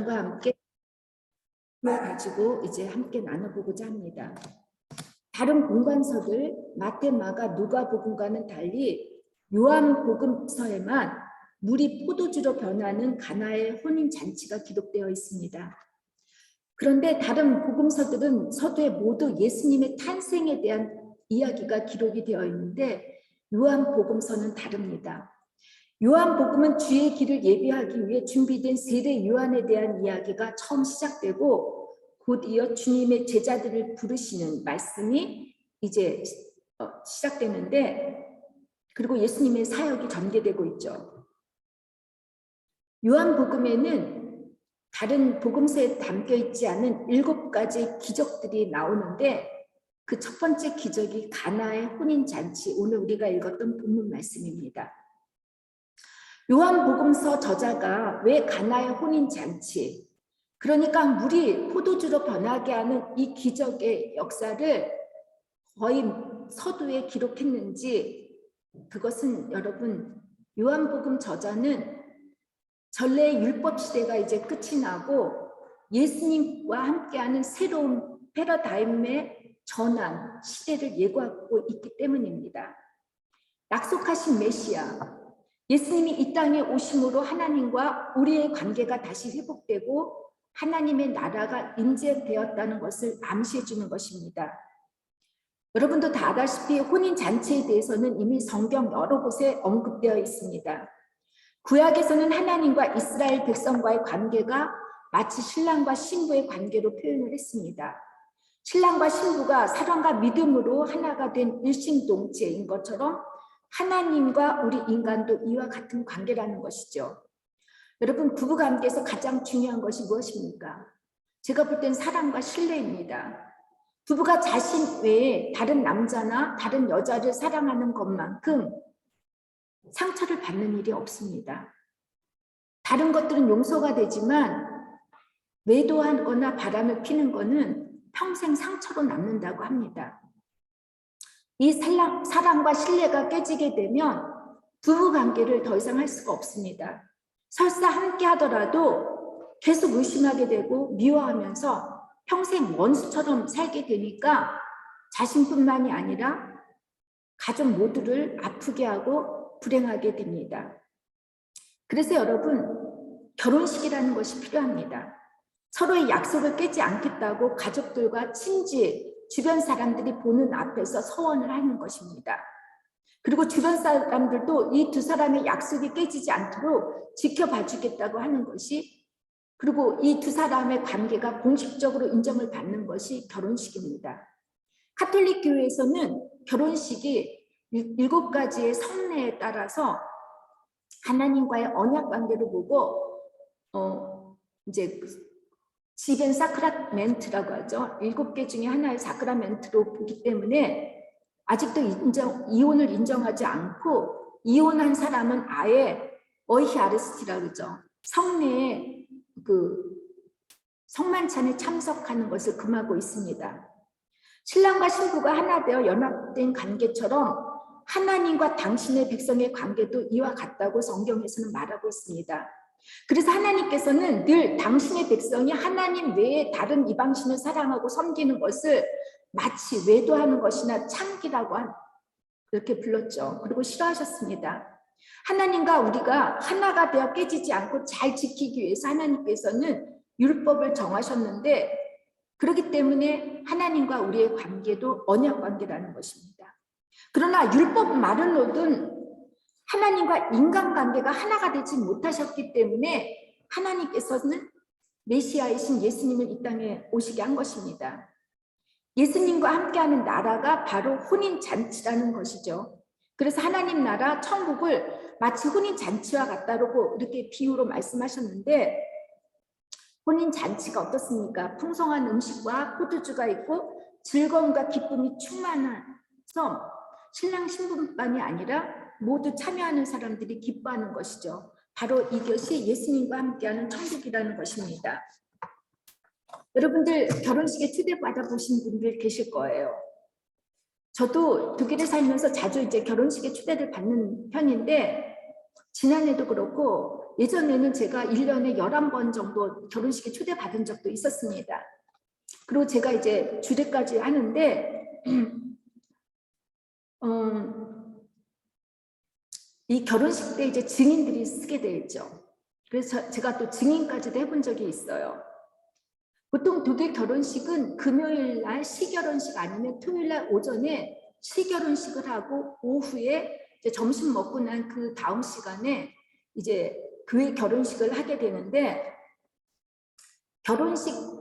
과 함께 가지고 이제 함께 나눠보고자 합니다. 다른 본관서들 마태, 마가, 누가복음과는 달리 요한복음서에만 물이 포도주로 변하는 가나의 혼인 잔치가 기록되어 있습니다. 그런데 다른 복음서들은 서두에 모두 예수님의 탄생에 대한 이야기가 기록이 되어 있는데 요한복음서는 다릅니다. 요한복음은 주의 길을 예비하기 위해 준비된 세례 요한에 대한 이야기가 처음 시작되고 곧 이어 주님의 제자들을 부르시는 말씀이 이제 시작되는데, 그리고 예수님의 사역이 전개되고 있죠. 요한복음에는 다른 복음서에 담겨 있지 않은 7가지 기적들이 나오는데 그 첫 번째 기적이 가나의 혼인잔치, 오늘 우리가 읽었던 본문 말씀입니다. 요한복음서 저자가 왜 가나의 혼인잔치, 그러니까 물이 포도주로 변하게 하는 이 기적의 역사를 거의 서두에 기록했는지, 그것은 여러분, 요한복음 저자는 전례의 율법 시대가 이제 끝이 나고 예수님과 함께하는 새로운 패러다임의 전환 시대를 예고하고 있기 때문입니다. 약속하신 메시아, 예수님이 이 땅에 오심으로 하나님과 우리의 관계가 다시 회복되고 하나님의 나라가 임재되었다는 것을 암시해 주는 것입니다. 여러분도 다 아다시피 혼인잔치에 대해서는 이미 성경 여러 곳에 언급되어 있습니다. 구약에서는 하나님과 이스라엘 백성과의 관계가 마치 신랑과 신부의 관계로 표현을 했습니다. 신랑과 신부가 사랑과 믿음으로 하나가 된 일신동체인 것처럼 하나님과 우리 인간도 이와 같은 관계라는 것이죠. 여러분, 부부관계에서 가장 중요한 것이 무엇입니까? 제가 볼 땐 사랑과 신뢰입니다. 부부가 자신 외에 다른 남자나 다른 여자를 사랑하는 것만큼 상처를 받는 일이 없습니다. 다른 것들은 용서가 되지만 외도하거나 바람을 피는 것은 평생 상처로 남는다고 합니다. 이 사랑과 신뢰가 깨지게 되면 부부관계를 더 이상 할 수가 없습니다. 설사 함께 하더라도 계속 의심하게 되고 미워하면서 평생 원수처럼 살게 되니까 자신뿐만이 아니라 가족 모두를 아프게 하고 불행하게 됩니다. 그래서 여러분, 결혼식이라는 것이 필요합니다. 서로의 약속을 깨지 않겠다고 가족들과 친지, 주변 사람들이 보는 앞에서 서원을 하는 것입니다. 그리고 주변 사람들도 이 두 사람의 약속이 깨지지 않도록 지켜봐 주겠다고 하는 것이, 그리고 이 두 사람의 관계가 공식적으로 인정을 받는 것이 결혼식입니다. 가톨릭 교회에서는 결혼식이 7가지의 성례에 따라서 하나님과의 언약 관계를 보고 이제 지벤 사크라멘트라고 하죠. 7개 중에 하나의 사크라멘트로 보기 때문에 아직도 이혼을 인정하지 않고, 이혼한 사람은 아예 어이히아르스티라고 그러죠. 성례에 성만찬에 참석하는 것을 금하고 있습니다. 신랑과 신부가 하나 되어 연합된 관계처럼 하나님과 당신의 백성의 관계도 이와 같다고 성경에서는 말하고 있습니다. 그래서 하나님께서는 늘 당신의 백성이 하나님 외에 다른 이방신을 사랑하고 섬기는 것을 마치 외도하는 것이나 창기라고 이렇게 불렀죠. 그리고 싫어하셨습니다. 하나님과 우리가 하나가 되어 깨지지 않고 잘 지키기 위해서 하나님께서는 율법을 정하셨는데, 그렇기 때문에 하나님과 우리의 관계도 언약 관계라는 것입니다. 그러나 율법 마련로는 하나님과 인간관계가 하나가 되지 못하셨기 때문에 하나님께서는 메시아이신 예수님을 이 땅에 오시게 한 것입니다. 예수님과 함께하는 나라가 바로 혼인잔치라는 것이죠. 그래서 하나님 나라 천국을 마치 혼인잔치와 같다고 이렇게 비유로 말씀하셨는데, 혼인잔치가 어떻습니까? 풍성한 음식과 포도주가 있고 즐거움과 기쁨이 충만해서 신랑 신부만이 아니라 모두 참여하는 사람들이 기뻐하는 것이죠. 바로 이것이 예수님과 함께하는 천국이라는 것입니다. 여러분들 결혼식에 초대받아 보신 분들 계실 거예요. 저도 독일에 살면서 자주 이제 결혼식에 초대를 받는 편인데, 지난해도 그렇고 예전에는 제가 1년에 11번 정도 결혼식에 초대받은 적도 있었습니다. 그리고 제가 이제 주례까지 하는데 이 결혼식 때 이제 증인들이 쓰게 돼 있죠. 그래서 제가 또 증인까지도 해본 적이 있어요. 보통 독일 결혼식은 금요일 날 시결혼식 아니면 토요일 날 오전에 시결혼식을 하고 오후에 이제 점심 먹고 난 그 다음 시간에 이제 교회 결혼식을 하게 되는데,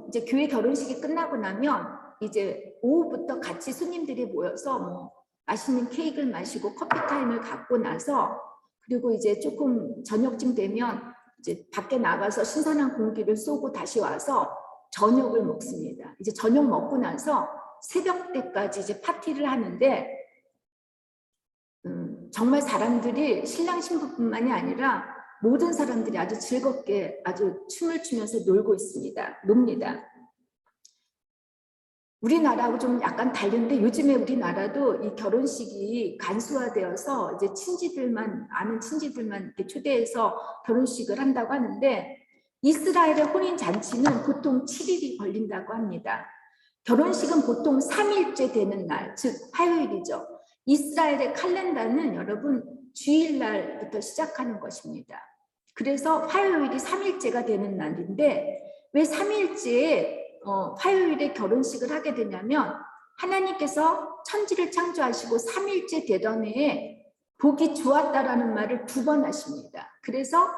이제 교회 결혼식이 끝나고 나면 이제 오후부터 같이 손님들이 모여서 뭐 맛있는 케이크를 마시고 커피 타임을 갖고 나서, 그리고 이제 조금 저녁쯤 되면 이제 밖에 나가서 신선한 공기를 쏘고 다시 와서 저녁을 먹습니다. 이제 저녁 먹고 나서 새벽 때까지 이제 파티를 하는데, 정말 사람들이 신랑 신부뿐만이 아니라 모든 사람들이 아주 즐겁게 아주 춤을 추면서 놉니다. 우리나라하고 좀 약간 다른데, 요즘에 우리나라도 이 결혼식이 간소화되어서 이제 아는 친지들만 이렇게 초대해서 결혼식을 한다고 하는데, 이스라엘의 혼인 잔치는 보통 7일이 걸린다고 합니다. 결혼식은 보통 3일째 되는 날, 즉 화요일이죠. 이스라엘의 칼렌다는 여러분 주일날부터 시작하는 것입니다. 그래서 화요일이 3일째가 되는 날인데, 왜 3일째에 화요일에 결혼식을 하게 되냐면, 하나님께서 천지를 창조하시고 3일째 되던 해에 보기 좋았다라는 말을 2번 하십니다. 그래서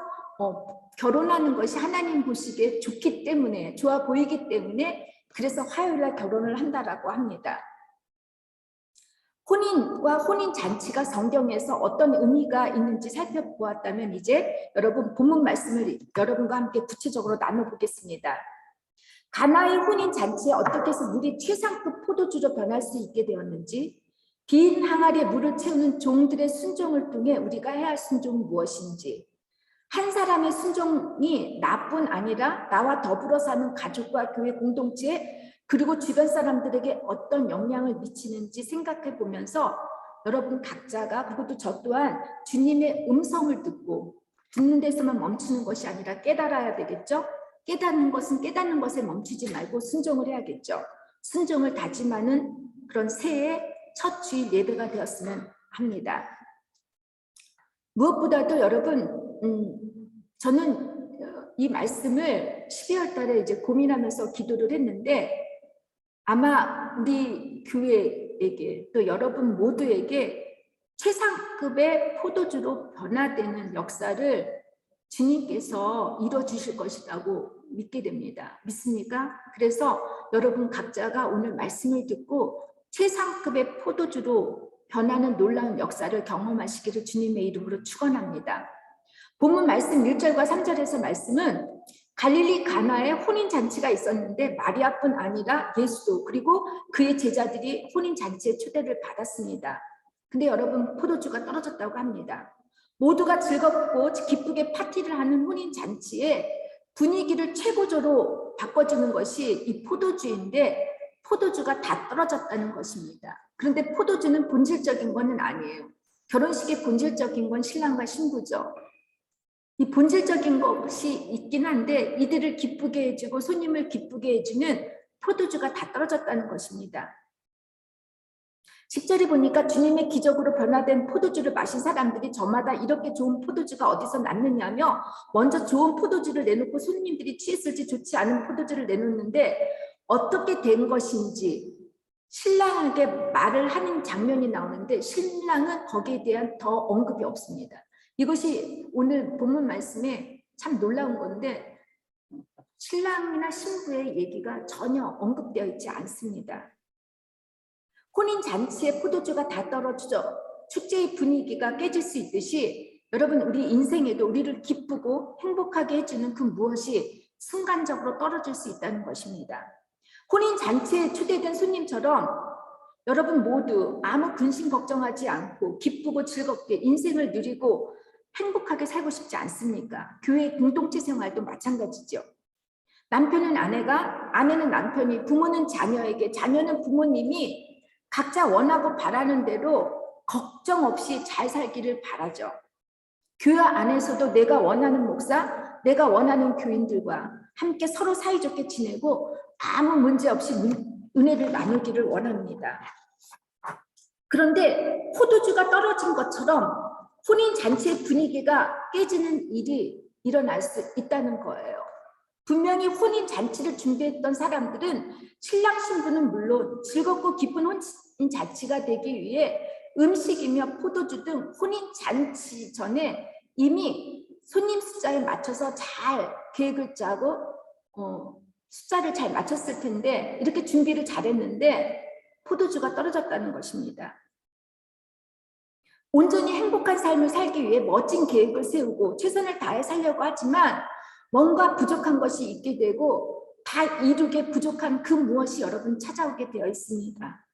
결혼하는 것이 하나님 보시기에 좋기 때문에, 좋아 보이기 때문에, 그래서 화요일날 결혼을 한다라고 합니다. 혼인과 혼인잔치가 성경에서 어떤 의미가 있는지 살펴보았다면, 이제 여러분 본문 말씀을 여러분과 함께 구체적으로 나눠보겠습니다. 가나의 혼인잔치에 어떻게 해서 물이 최상급 포도주로 변할 수 있게 되었는지, 빈 항아리에 물을 채우는 종들의 순종을 통해 우리가 해야 할 순종은 무엇인지, 한 사람의 순종이 나뿐 아니라 나와 더불어 사는 가족과 교회 공동체 그리고 주변 사람들에게 어떤 영향을 미치는지 생각해 보면서, 여러분 각자가, 그것도 저 또한 주님의 음성을 듣는 데서만 멈추는 것이 아니라 깨달아야 되겠죠. 깨닫는 것에 멈추지 말고 순종을 해야겠죠. 순종을 다짐하는 그런 새해의 첫 주일 예배가 되었으면 합니다. 무엇보다도 여러분, 저는 이 말씀을 12월 달에 이제 고민하면서 기도를 했는데, 아마 우리 교회에게 또 여러분 모두에게 최상급의 포도주로 변화되는 역사를 주님께서 이뤄주실 것이라고 믿게 됩니다. 믿습니까? 그래서 여러분 각자가 오늘 말씀을 듣고 최상급의 포도주로 변하는 놀라운 역사를 경험하시기를 주님의 이름으로 축원합니다. 본문 말씀 1절과 3절에서 말씀은 갈릴리 가나에 혼인잔치가 있었는데, 마리아뿐 아니라 예수도 그리고 그의 제자들이 혼인잔치에 초대를 받았습니다. 근데 여러분 포도주가 떨어졌다고 합니다. 모두가 즐겁고 기쁘게 파티를 하는 혼인잔치에 분위기를 최고조로 바꿔주는 것이 이 포도주인데, 포도주가 다 떨어졌다는 것입니다. 그런데 포도주는 본질적인 것은 아니에요. 결혼식의 본질적인 건 신랑과 신부죠. 이 본질적인 것이 있긴 한데, 이들을 기쁘게 해주고 손님을 기쁘게 해주는 포도주가 다 떨어졌다는 것입니다. 10절에 보니까 주님의 기적으로 변화된 포도주를 마신 사람들이 저마다 이렇게 좋은 포도주가 어디서 났느냐며 먼저 좋은 포도주를 내놓고 손님들이 취했을지 좋지 않은 포도주를 내놓는데, 어떻게 된 것인지 신랑에게 말을 하는 장면이 나오는데, 신랑은 거기에 대한 더 언급이 없습니다. 이것이 오늘 본문 말씀에 참 놀라운 건데, 신랑이나 신부의 얘기가 전혀 언급되어 있지 않습니다. 혼인잔치에 포도주가 다 떨어져 축제의 분위기가 깨질 수 있듯이, 여러분 우리 인생에도 우리를 기쁘고 행복하게 해주는 그 무엇이 순간적으로 떨어질 수 있다는 것입니다. 혼인잔치에 초대된 손님처럼 여러분 모두 아무 근심 걱정하지 않고 기쁘고 즐겁게 인생을 누리고 행복하게 살고 싶지 않습니까? 교회 공동체 생활도 마찬가지죠. 남편은 아내가, 아내는 남편이, 부모는 자녀에게, 자녀는 부모님이 각자 원하고 바라는 대로 걱정 없이 잘 살기를 바라죠. 교회 안에서도 내가 원하는 목사, 내가 원하는 교인들과 함께 서로 사이좋게 지내고 아무 문제 없이 은혜를 나누기를 원합니다. 그런데 포도주가 떨어진 것처럼 혼인잔치의 분위기가 깨지는 일이 일어날 수 있다는 거예요. 분명히 혼인잔치를 준비했던 사람들은 신랑 신부는 물론 즐겁고 기쁜 혼인잔치가 되기 위해 음식이며 포도주 등 혼인잔치 전에 이미 손님 숫자에 맞춰서 잘 계획을 짜고 숫자를 잘 맞췄을 텐데 이렇게 준비를 잘했는데 포도주가 떨어졌다는 것입니다. 온전히 행복한 삶을 살기 위해 멋진 계획을 세우고 최선을 다해 살려고 하지만 뭔가 부족한 것이 있게 되고 다 이루게 부족한 그 무엇이 여러분 찾아오게 되어 있습니다.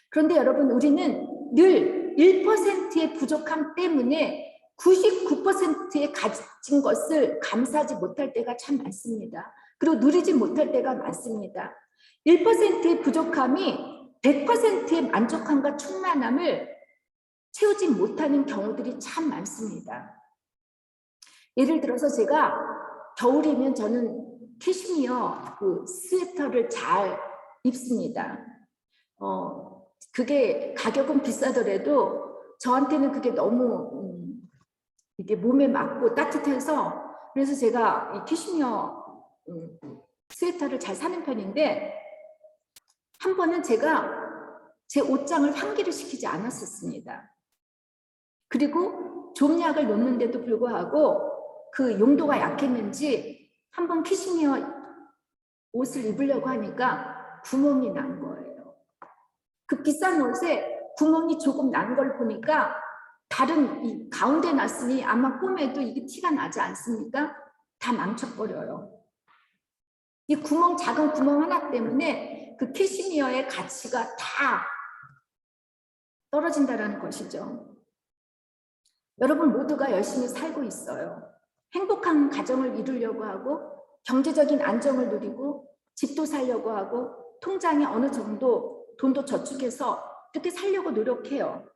그런데 여러분 우리는 늘 1%의 부족함 때문에 99%의 가진 것을 감사하지 못할 때가 참 많습니다. 그리고 누리지 못할 때가 많습니다. 1%의 부족함이 100%의 만족함과 충만함을 채우지 못하는 경우들이 참 많습니다. 예를 들어서 제가 겨울이면 저는 캐시미어 그 스웨터를 잘 입습니다. 그게 가격은 비싸더라도 저한테는 그게 너무 이게 몸에 맞고 따뜻해서 그래서 제가 이 캐시미어 스웨터를 잘 사는 편인데 한 번은 제가 제 옷장을 환기를 시키지 않았었습니다. 그리고 좀약을 놓는데도 불구하고 그 용도가 약했는지 한번 캐시미어 옷을 입으려고 하니까 구멍이 난 거예요. 그 비싼 옷에 구멍이 조금 난 걸 보니까 다른 이 가운데 났으니 아마 꿈에도 이게 티가 나지 않습니까? 다 망쳐버려요. 이 구멍, 작은 구멍 하나 때문에 그 캐시미어의 가치가 다 떨어진다는 것이죠. 여러분 모두가 열심히 살고 있어요. 행복한 가정을 이루려고 하고 경제적인 안정을 누리고 집도 살려고 하고 통장에 어느 정도 돈도 저축해서 이렇게 살려고 노력해요.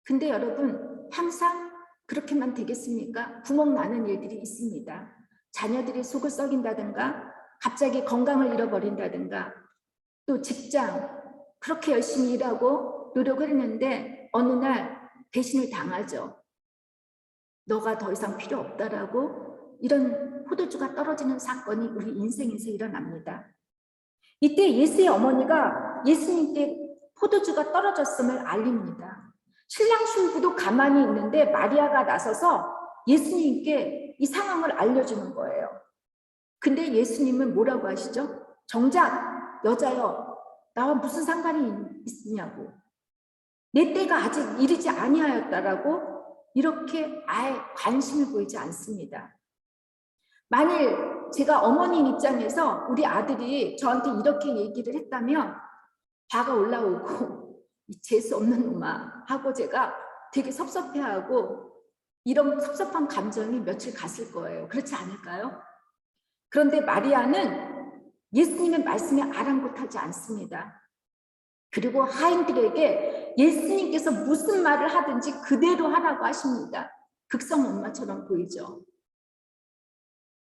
근데 여러분 항상 그렇게만 되겠습니까? 구멍 나는 일들이 있습니다. 자녀들이 속을 썩인다든가 갑자기 건강을 잃어버린다든가 또 직장 그렇게 열심히 일하고 노력을 했는데 어느 날 배신을 당하죠. 너가 더 이상 필요 없다라고 이런 포도주가 떨어지는 사건이 우리 인생에서 일어납니다. 이때 예수의 어머니가 예수님께 포도주가 떨어졌음을 알립니다. 신랑 신부도 가만히 있는데 마리아가 나서서 예수님께 이 상황을 알려주는 거예요. 근데 예수님은 뭐라고 하시죠? 정작 여자여 나와 무슨 상관이 있느냐고 내 때가 아직 이르지 아니하였다라고 이렇게 아예 관심을 보이지 않습니다. 만일 제가 어머님 입장에서 우리 아들이 저한테 이렇게 얘기를 했다면 화가 올라오고 재수 없는 놈아 하고 제가 되게 섭섭해하고 이런 섭섭한 감정이 며칠 갔을 거예요. 그렇지 않을까요? 그런데 마리아는 예수님의 말씀에 아랑곳하지 않습니다. 그리고 하인들에게 예수님께서 무슨 말을 하든지 그대로 하라고 하십니다. 극성 엄마처럼 보이죠.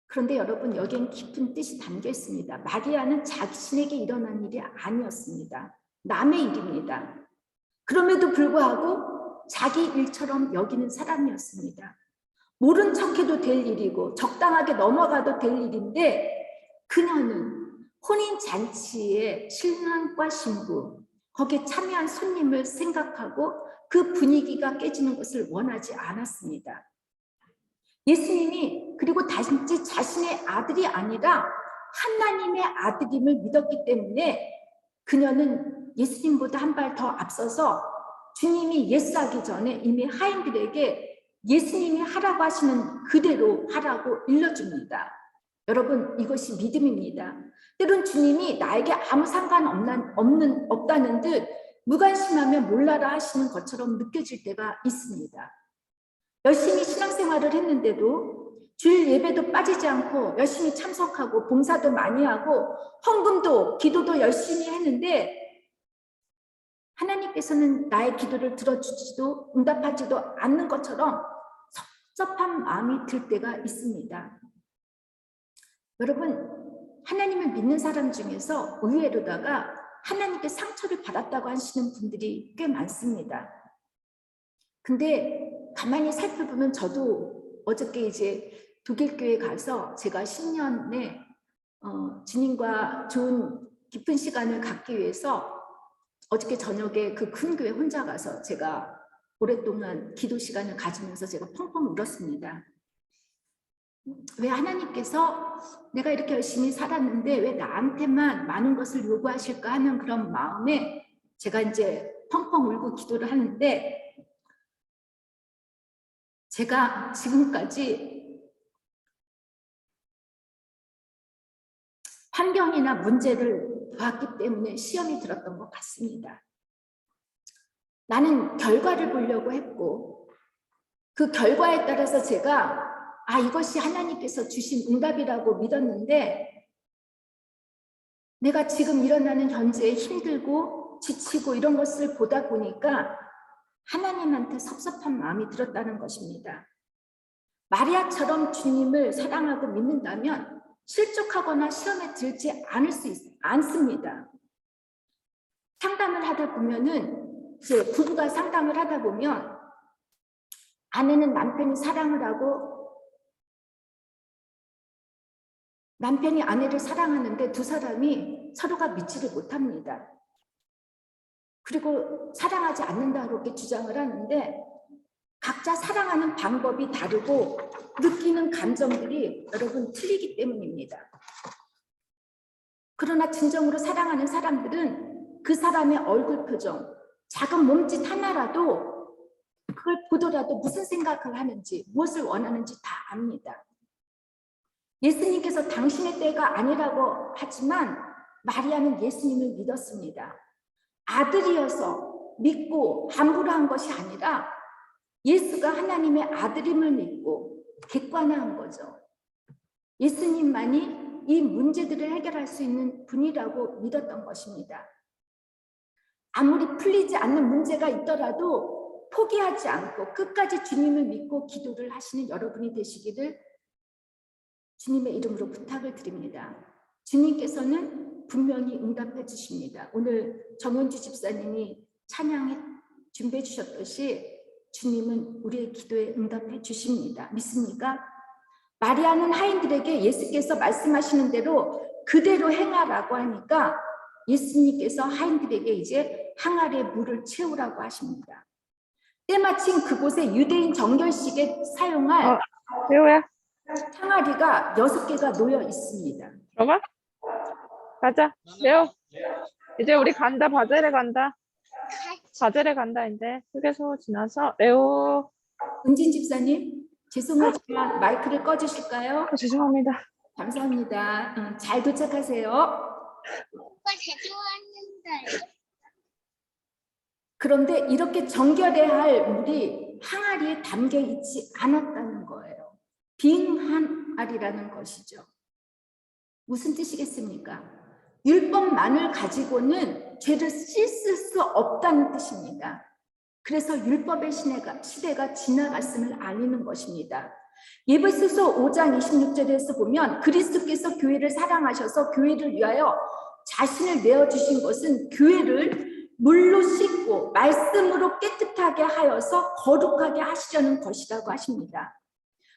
그런데 여러분 여기엔 깊은 뜻이 담겨 있습니다. 마리아는 자신에게 일어난 일이 아니었습니다. 남의 일입니다. 그럼에도 불구하고 자기 일처럼 여기는 사람이었습니다. 모른 척해도 될 일이고 적당하게 넘어가도 될 일인데 그녀는 혼인잔치의 신랑과 신부 거기에 참여한 손님을 생각하고 그 분위기가 깨지는 것을 원하지 않았습니다. 예수님이 그리고 단지 자신의 아들이 아니라 하나님의 아들임을 믿었기 때문에 그녀는 예수님보다 한 발 더 앞서서 주님이 예수하기 전에 이미 하인들에게 예수님이 하라고 하시는 그대로 하라고 일러줍니다. 여러분 이것이 믿음입니다. 때론 주님이 나에게 아무 상관없다는 듯 무관심하면 몰라라 하시는 것처럼 느껴질 때가 있습니다. 열심히 신앙생활을 했는데도 주일 예배도 빠지지 않고 열심히 참석하고 봉사도 많이 하고 헌금도 기도도 열심히 했는데 하나님께서는 나의 기도를 들어주지도 응답하지도 않는 것처럼 섭섭한 마음이 들 때가 있습니다. 여러분, 하나님을 믿는 사람 중에서 의외로다가 하나님께 상처를 받았다고 하시는 분들이 꽤 많습니다. 근데 가만히 살펴보면 저도 어저께 이제 독일교회 가서 제가 10년에 주님과 좋은 깊은 시간을 갖기 위해서 어저께 저녁에 그 큰 교회 혼자 가서 제가 오랫동안 기도 시간을 가지면서 제가 펑펑 울었습니다. 왜 하나님께서 내가 이렇게 열심히 살았는데 왜 나한테만 많은 것을 요구하실까 하는 그런 마음에 제가 이제 펑펑 울고 기도를 하는데, 제가 지금까지 환경이나 문제를 봤기 때문에 시험이 들었던 것 같습니다. 나는 결과를 보려고 했고 그 결과에 따라서 제가 이것이 하나님께서 주신 응답이라고 믿었는데, 내가 지금 일어나는 현재에 힘들고 지치고 이런 것을 보다 보니까 하나님한테 섭섭한 마음이 들었다는 것입니다. 마리아처럼 주님을 사랑하고 믿는다면 실족하거나 시험에 들지 않습니다. 상담을 하다 보면은, 이제 부부가 상담을 하다 보면 아내는 남편이 사랑을 하고 남편이 아내를 사랑하는데 두 사람이 서로가 믿지를 못합니다. 그리고 사랑하지 않는다 그렇게 주장을 하는데, 각자 사랑하는 방법이 다르고 느끼는 감정들이 여러분 틀리기 때문입니다. 그러나 진정으로 사랑하는 사람들은 그 사람의 얼굴 표정, 작은 몸짓 하나라도 그걸 보더라도 무슨 생각을 하는지, 무엇을 원하는지 다 압니다. 예수님께서 당신의 때가 아니라고 하지만 마리아는 예수님을 믿었습니다. 아들이어서 믿고 함부로 한 것이 아니라 예수가 하나님의 아들임을 믿고 객관화한 거죠. 예수님만이 이 문제들을 해결할 수 있는 분이라고 믿었던 것입니다. 아무리 풀리지 않는 문제가 있더라도 포기하지 않고 끝까지 주님을 믿고 기도를 하시는 여러분이 되시기를 주님의 이름으로 부탁을 드립니다. 주님께서는 분명히 응답해 주십니다. 오늘 정은주 집사님이 찬양에 준비해 주셨듯이 주님은 우리의 기도에 응답해 주십니다. 믿습니까? 마리아는 하인들에게 예수께서 말씀하시는 대로 그대로 행하라고 하니까 예수님께서 하인들에게 이제 항아리에 물을 채우라고 하십니다. 때마침 그곳에 유대인 정결식에 사용할 배우야, 항아리가 6개가 놓여 있습니다. 들어가? 가자. 레오. 이제 우리 간다. 바젤에 간다. 바젤에 간다. 이제 휴게소 지나서. 레오. 은진 집사님, 죄송하지만 마이크를 꺼주실까요? 죄송합니다. 감사합니다. 잘 도착하세요. 오빠 죄송합니다. 그런데 이렇게 정결해야 할 물이 항아리에 담겨 있지 않았다는 거예요. 빈 항아리라는 것이죠. 무슨 뜻이겠습니까? 율법만을 가지고는 죄를 씻을 수 없다는 뜻입니다. 그래서 율법의 시대가 지나갔음을 알리는 것입니다. 에베소서 5장 26절에서 보면 그리스도께서 교회를 사랑하셔서 교회를 위하여 자신을 내어주신 것은 교회를 물로 씻고 말씀으로 깨끗하게 하여서 거룩하게 하시려는 것이라고 하십니다.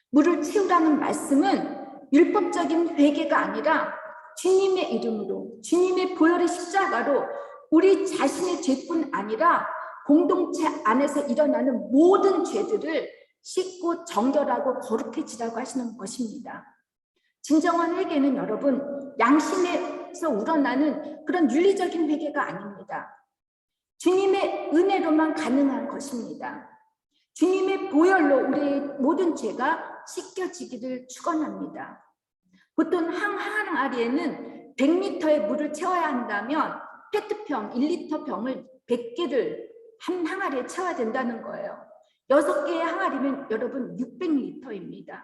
물을 채우라는 말씀은 율법적인 회개가 아니라 주님의 이름으로, 주님의 보혈의 십자가로 우리 자신의 죄뿐 아니라 공동체 안에서 일어나는 모든 죄들을 씻고 정결하고 거룩해지라고 하시는 것입니다. 진정한 회개는 여러분 양심에서 우러나는 그런 윤리적인 회개가 아닙니다. 주님의 은혜로만 가능한 것입니다. 주님의 보혈로 우리의 모든 죄가 씻겨지기를 축원합니다. 보통 항아리에는 100리터의 물을 채워야 한다면 페트병 1리터 병을 100개를 한 항아리에 채워야 된다는 거예요. 6개의 항아리면 여러분 600리터입니다.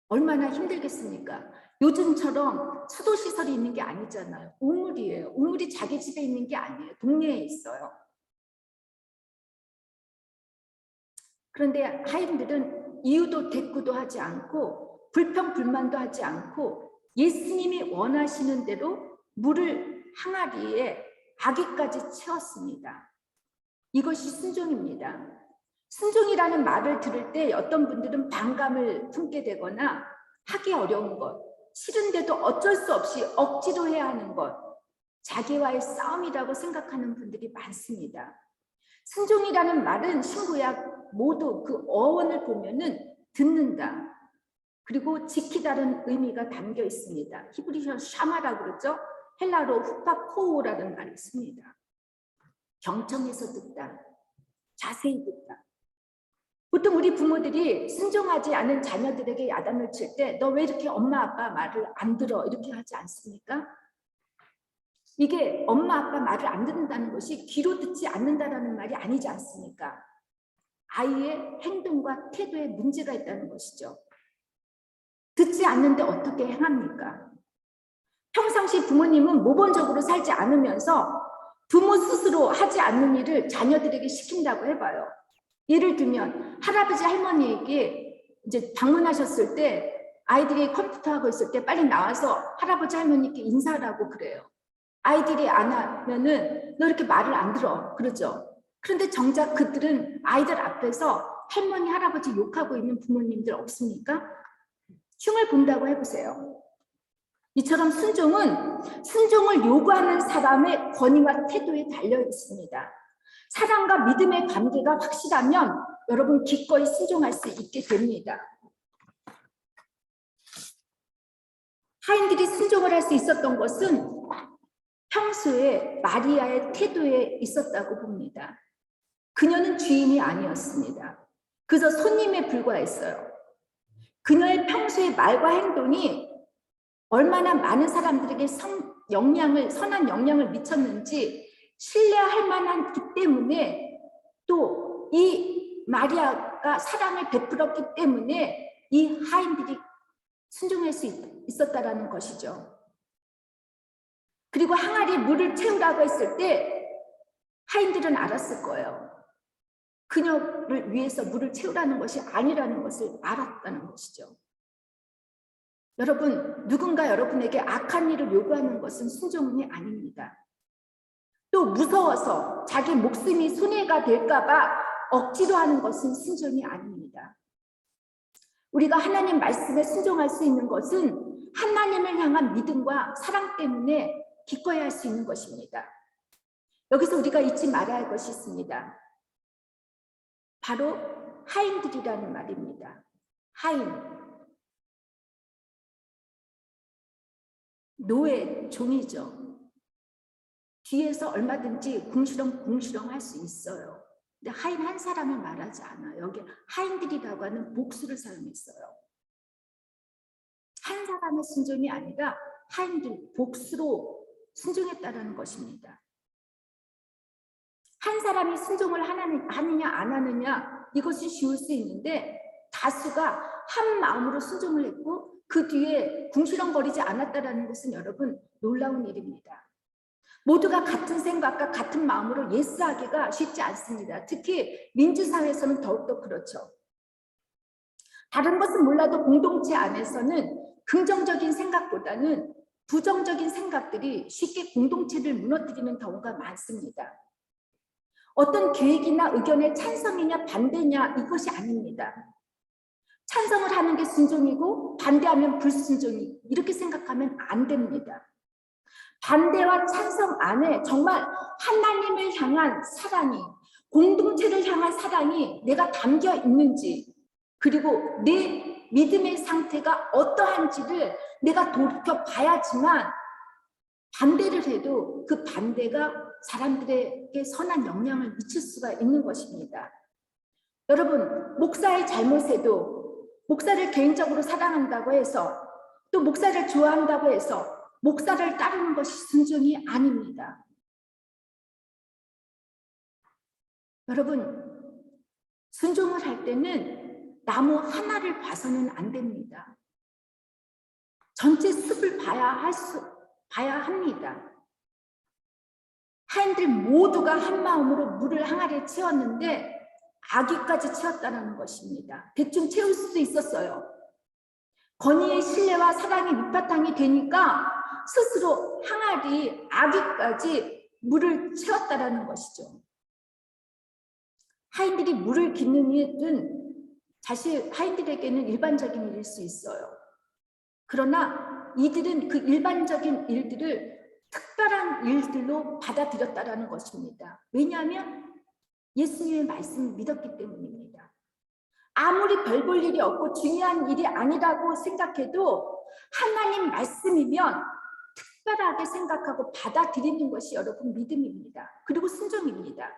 얼마나 힘들겠습니까? 요즘처럼 수도시설이 있는 게 아니잖아요. 우물이에요. 우물이 자기 집에 있는 게 아니에요. 동네에 있어요. 그런데 하인들은 이유도 대꾸도 하지 않고 불평 불만도 하지 않고 예수님이 원하시는 대로 물을 항아리에 아기까지 채웠습니다. 이것이 순종입니다. 순종이라는 말을 들을 때 어떤 분들은 반감을 품게 되거나 하기 어려운 것, 싫은데도 어쩔 수 없이 억지로 해야 하는 것, 자기와의 싸움이라고 생각하는 분들이 많습니다. 순종이라는 말은 신구약 모두 그 어원을 보면은 듣는다. 그리고 지키다는 의미가 담겨 있습니다. 히브리어 샤마라고 그러죠. 헬라로 후파코우라는 말을 씁니다. 경청해서 듣다. 자세히 듣다. 보통 우리 부모들이 순종하지 않은 자녀들에게 야단을 칠 때 너 왜 이렇게 엄마 아빠 말을 안 들어 이렇게 하지 않습니까? 이게 엄마 아빠 말을 안 듣는다는 것이 귀로 듣지 않는다라는 말이 아니지 않습니까? 아이의 행동과 태도에 문제가 있다는 것이죠. 듣지 않는데 어떻게 행합니까? 평상시 부모님은 모범적으로 살지 않으면서 부모 스스로 하지 않는 일을 자녀들에게 시킨다고 해봐요. 예를 들면 할아버지 할머니에게 이제 방문하셨을 때 아이들이 컴퓨터 하고 있을 때 빨리 나와서 할아버지 할머니께 인사하라고 그래요. 아이들이 안 하면은 너 이렇게 말을 안 들어 그러죠. 그런데 정작 그들은 아이들 앞에서 할머니 할아버지 욕하고 있는 부모님들 없습니까? 흉을 본다고 해보세요. 이처럼 순종을 요구하는 사람의 권위와 태도에 달려 있습니다. 사랑과 믿음의 관계가 확실하면 여러분 기꺼이 순종할 수 있게 됩니다. 하인들이 순종을 할 수 있었던 것은 평소에 마리아의 태도에 있었다고 봅니다. 그녀는 주인이 아니었습니다. 그저 손님에 불과했어요. 그녀의 평소의 말과 행동이 얼마나 많은 사람들에게 선한 영향을 미쳤는지 신뢰할 만하기 때문에 또 이 마리아가 사랑을 베풀었기 때문에 이 하인들이 순종할 수 있었다라는 것이죠. 그리고 항아리에 물을 채우라고 했을 때 하인들은 알았을 거예요. 그녀를 위해서 물을 채우라는 것이 아니라는 것을 알았다는 것이죠. 여러분, 누군가 여러분에게 악한 일을 요구하는 것은 순종이 아닙니다. 또 무서워서 자기 목숨이 손해가 될까 봐 억지로 하는 것은 순종이 아닙니다. 우리가 하나님 말씀에 순종할 수 있는 것은 하나님을 향한 믿음과 사랑 때문에 기꺼이 할 수 있는 것입니다. 여기서 우리가 잊지 말아야 할 것이 있습니다. 바로 하인들이라는 말입니다. 하인. 노예, 종이죠. 뒤에서 얼마든지 궁시렁궁시렁 할 수 있어요. 근데 하인 한 사람을 말하지 않아요. 여기 하인들이라고 하는 복수를 사용했어요. 한 사람의 순종이 아니라 하인들 복수로 순종했다는 것입니다. 한 사람이 순종을 하느냐 안 하느냐 이것은 쉬울 수 있는데 다수가 한 마음으로 순종을 했고 그 뒤에 궁시렁거리지 않았다는 것은 여러분 놀라운 일입니다. 모두가 같은 생각과 같은 마음으로 예스하기가 쉽지 않습니다. 특히 민주사회에서는 더욱더 그렇죠. 다른 것은 몰라도 공동체 안에서는 긍정적인 생각보다는 부정적인 생각들이 쉽게 공동체를 무너뜨리는 경우가 많습니다. 어떤 계획이나 의견에 찬성이냐 반대냐 이것이 아닙니다. 찬성을 하는 게 순종이고 반대하면 불순종이 이렇게 생각하면 안 됩니다. 반대와 찬성 안에 정말 하나님을 향한 사랑이 공동체를 향한 사랑이 내가 담겨 있는지 그리고 내 믿음의 상태가 어떠한지를 내가 돌이켜봐야지만 반대를 해도 그 반대가 사람들에게 선한 영향을 미칠 수가 있는 것입니다. 여러분, 목사의 잘못에도 목사를 개인적으로 사랑한다고 해서 또 목사를 좋아한다고 해서 목사를 따르는 것이 순종이 아닙니다. 여러분, 순종을 할 때는 나무 하나를 봐서는 안 됩니다. 전체 숲을 봐야 합니다. 하인들 모두가 한 마음으로 물을 항아리에 채웠는데 아기까지 채웠다는 것입니다. 대충 채울 수도 있었어요. 건의의 신뢰와 사랑이 밑바탕이 되니까 스스로 항아리 아기까지 물을 채웠다라는 것이죠. 하인들이 물을 깃는 일은 사실 하인들에게는 일반적인 일일 수 있어요. 그러나 이들은 그 일반적인 일들을 특별한 일들로 받아들였다라는 것입니다. 왜냐하면 예수님의 말씀을 믿었기 때문입니다. 아무리 별 볼 일이 없고 중요한 일이 아니라고 생각해도 하나님 말씀이면 특별하게 생각하고 받아들이는 것이 여러분 믿음입니다. 그리고 순종입니다.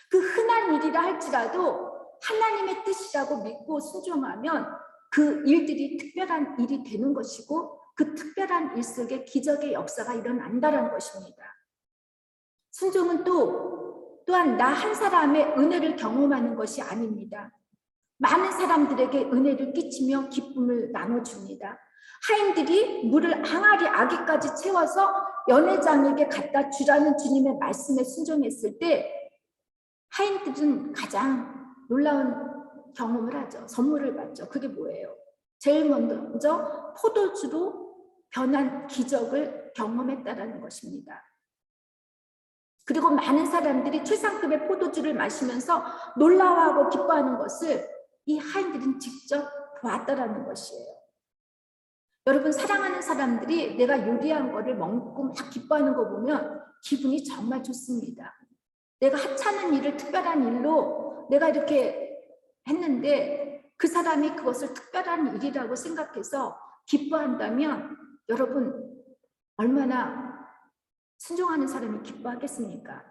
그 흔한 일이라 할지라도 하나님의 뜻이라고 믿고 순종하면 그 일들이 특별한 일이 되는 것이고 그 특별한 일 속에 기적의 역사가 일어난다는 것입니다. 순종은 또한 나 한 사람의 은혜를 경험하는 것이 아닙니다. 많은 사람들에게 은혜를 끼치며 기쁨을 나눠줍니다. 하인들이 물을 항아리 아기까지 채워서 연회장에게 갖다 주라는 주님의 말씀에 순종했을 때 하인들은 가장 놀라운 경험을 하죠. 선물을 받죠. 그게 뭐예요? 제일 먼저 포도주로 변한 기적을 경험했다라는 것입니다. 그리고 많은 사람들이 최상급의 포도주를 마시면서 놀라워하고 기뻐하는 것을 이 하인들은 직접 보았다라는 것이에요. 여러분, 사랑하는 사람들이 내가 요리한 거를 먹고 막 기뻐하는 거 보면 기분이 정말 좋습니다. 내가 하찮은 일을 특별한 일로 내가 이렇게 했는데 그 사람이 그것을 특별한 일이라고 생각해서 기뻐한다면 여러분 얼마나 순종하는 사람이 기뻐하겠습니까?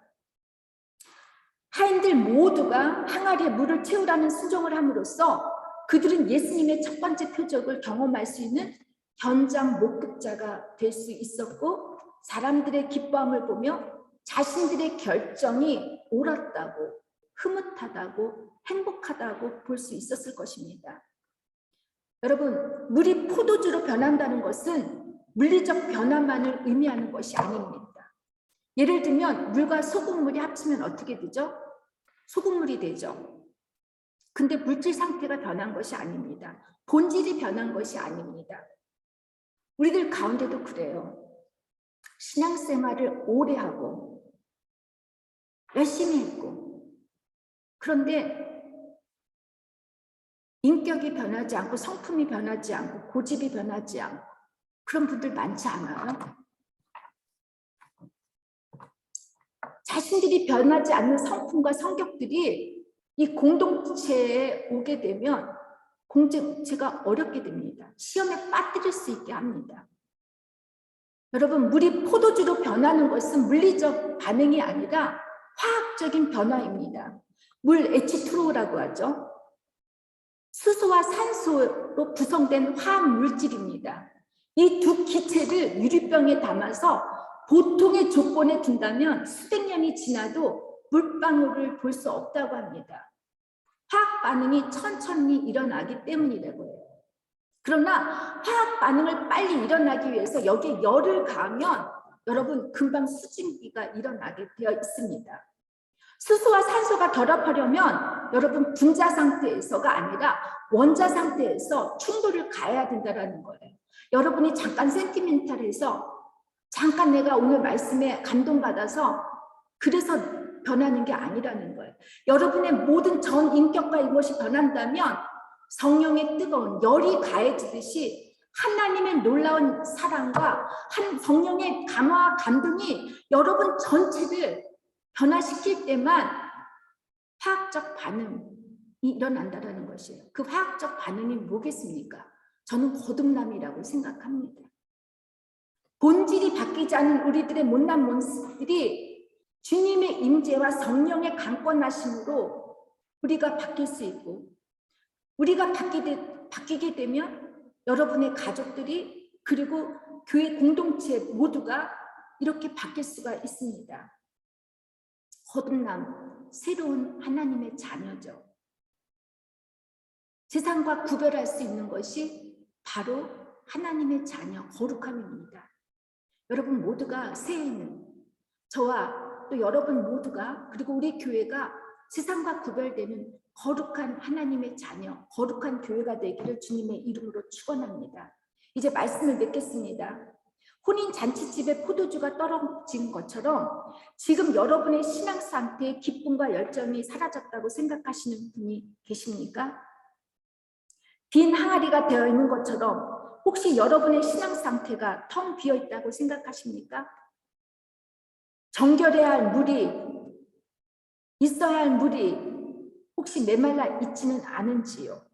하인들 모두가 항아리에 물을 채우라는 순종을 함으로써 그들은 예수님의 첫 번째 표적을 경험할 수 있는 현장 목격자가 될 수 있었고 사람들의 기뻐함을 보며 자신들의 결정이 옳았다고 흐뭇하다고 행복하다고 볼 수 있었을 것입니다. 여러분, 물이 포도주로 변한다는 것은 물리적 변화만을 의미하는 것이 아닙니다. 예를 들면 물과 소금물이 합치면 어떻게 되죠? 소금물이 되죠. 근데 물질 상태가 변한 것이 아닙니다. 본질이 변한 것이 아닙니다. 우리들 가운데도 그래요. 신앙생활을 오래 하고 열심히 했고 그런데 인격이 변하지 않고 성품이 변하지 않고 고집이 변하지 않고 그런 분들 많지 않아요? 자신들이 변하지 않는 성품과 성격들이 이 공동체에 오게 되면 공동체가 어렵게 됩니다. 시험에 빠뜨릴 수 있게 합니다. 여러분, 물이 포도주로 변하는 것은 물리적 반응이 아니라 화학적인 변화입니다. 물 H2O라고 하죠. 수소와 산소로 구성된 화학 물질입니다. 이 두 기체를 유리병에 담아서 보통의 조건에 둔다면 수백 년이 지나도 물방울을 볼 수 없다고 합니다. 화학 반응이 천천히 일어나기 때문이라고 해요. 그러나 화학 반응을 빨리 일어나기 위해서 여기에 열을 가하면 여러분 금방 수증기가 일어나게 되어 있습니다. 수소와 산소가 결합하려면 여러분 분자 상태에서가 아니라 원자 상태에서 충돌을 가해야 된다는 거예요. 여러분이 잠깐 센티멘탈해서 잠깐 내가 오늘 말씀에 감동받아서 그래서 변하는 게 아니라는 거예요. 여러분의 모든 전 인격과 이것이 변한다면 성령의 뜨거운 열이 가해지듯이 하나님의 놀라운 사랑과 성령의 감화와 감동이 여러분 전체를 변화시킬 때만 화학적 반응이 일어난다는 것이에요. 그 화학적 반응이 뭐겠습니까? 저는 거듭남이라고 생각합니다. 본질이 바뀌지 않은 우리들의 못난 모습들이 주님의 임재와 성령의 강권하심으로 우리가 바뀔 수 있고 우리가 바뀌게 되면 여러분의 가족들이 그리고 교회 공동체 모두가 이렇게 바뀔 수가 있습니다. 거듭남, 새로운 하나님의 자녀죠. 세상과 구별할 수 있는 것이 바로 하나님의 자녀, 거룩함입니다. 여러분 모두가 새해에는 저와 또 여러분 모두가 그리고 우리 교회가 세상과 구별되는 거룩한 하나님의 자녀, 거룩한 교회가 되기를 주님의 이름으로 축원합니다. 이제 말씀을 맺겠습니다. 혼인 잔치집에 포도주가 떨어진 것처럼 지금 여러분의 신앙 상태에 기쁨과 열정이 사라졌다고 생각하시는 분이 계십니까? 빈 항아리가 되어 있는 것처럼 혹시 여러분의 신앙 상태가 텅 비어 있다고 생각하십니까? 정결해야 할 물이, 있어야 할 물이 혹시 메말라 있지는 않은지요?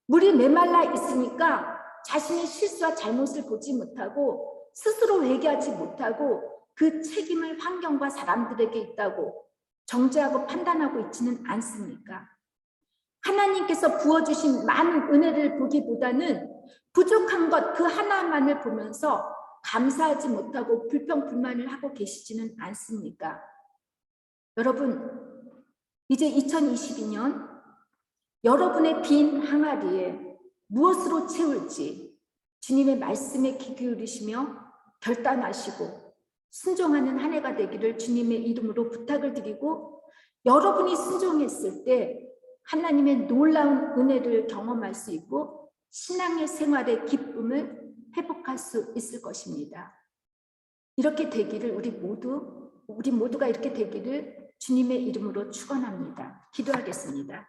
물이 메말라 있으니까 자신의 실수와 잘못을 보지 못하고 스스로 회개하지 못하고 그 책임을 환경과 사람들에게 있다고 정죄하고 판단하고 있지는 않습니까? 하나님께서 부어주신 많은 은혜를 보기보다는 부족한 것 그 하나만을 보면서 감사하지 못하고 불평불만을 하고 계시지는 않습니까? 여러분, 이제 2022년 여러분의 빈 항아리에 무엇으로 채울지 주님의 말씀에 귀 기울이시며 결단하시고 순종하는 한 해가 되기를 주님의 이름으로 부탁을 드리고, 여러분이 순종했을 때 하나님의 놀라운 은혜를 경험할 수 있고 신앙의 생활의 기쁨을 회복할 수 있을 것입니다. 이렇게 되기를 우리 모두가 이렇게 되기를 주님의 이름으로 축원합니다. 기도하겠습니다.